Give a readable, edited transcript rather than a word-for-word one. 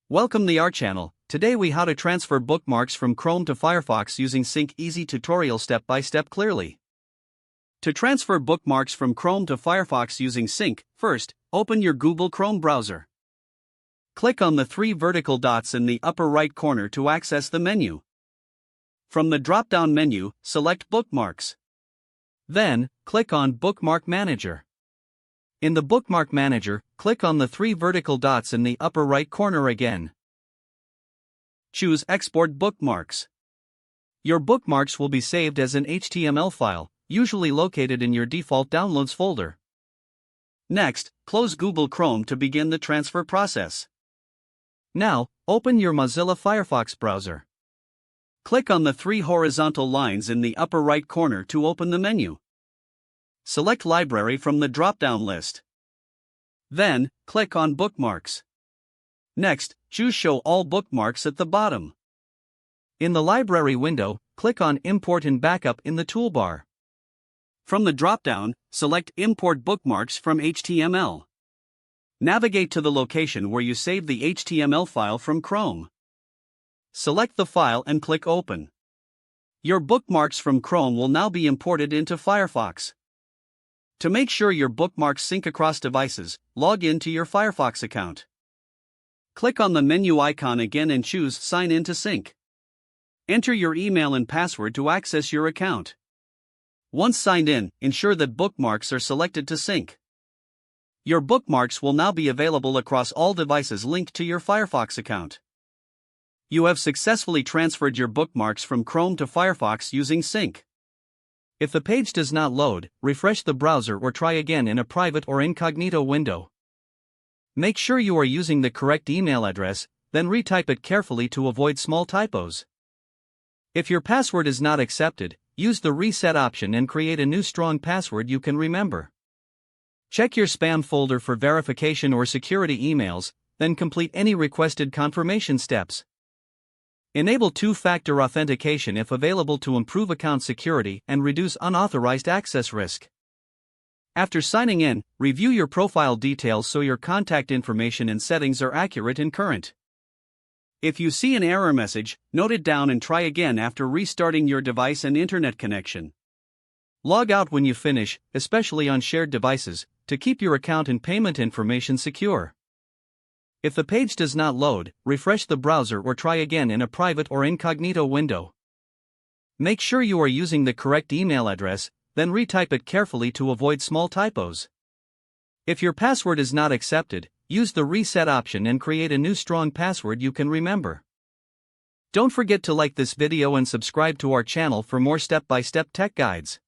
Welcome to our channel. Today we how to transfer bookmarks from Chrome to Firefox using Sync easy tutorial step by step clearly. To transfer bookmarks from Chrome to Firefox using Sync, first, open your Google Chrome browser. Click on the three vertical dots in the upper right corner to access the menu. From the drop-down menu, select Bookmarks. Then, click on Bookmark Manager. In the Bookmark Manager, click on the three vertical dots in the upper right corner again. Choose Export Bookmarks. Your bookmarks will be saved as an HTML file, usually located in your default Downloads folder. Next, close Google Chrome to begin the transfer process. Now, open your Mozilla Firefox browser. Click on the three horizontal lines in the upper right corner to open the menu. Select Library from the drop-down list. Then, click on Bookmarks. Next, choose Show All Bookmarks at the bottom. In the Library window, click on Import and Backup in the toolbar. From the drop-down, select Import Bookmarks from HTML. Navigate to the location where you saved the HTML file from Chrome. Select the file and click Open. Your bookmarks from Chrome will now be imported into Firefox. To make sure your bookmarks sync across devices, log in to your Firefox account. Click on the menu icon again and choose Sign in to Sync. Enter your email and password to access your account. Once signed in, ensure that bookmarks are selected to sync. Your bookmarks will now be available across all devices linked to your Firefox account. You have successfully transferred your bookmarks from Chrome to Firefox using Sync. If the page does not load, refresh the browser or try again in a private or incognito window. Make sure you are using the correct email address, then retype it carefully to avoid small typos. If your password is not accepted, use the reset option and create a new strong password you can remember. Check your spam folder for verification or security emails, then complete any requested confirmation steps. Enable two-factor authentication if available to improve account security and reduce unauthorized access risk. After signing in, review your profile details so your contact information and settings are accurate and current. If you see an error message, note it down and try again after restarting your device and internet connection. Log out when you finish, especially on shared devices, to keep your account and payment information secure. If the page does not load, refresh the browser or try again in a private or incognito window. Make sure you are using the correct email address, then retype it carefully to avoid small typos. If your password is not accepted, use the reset option and create a new strong password you can remember. Don't forget to like this video and subscribe to our channel for more step-by-step tech guides.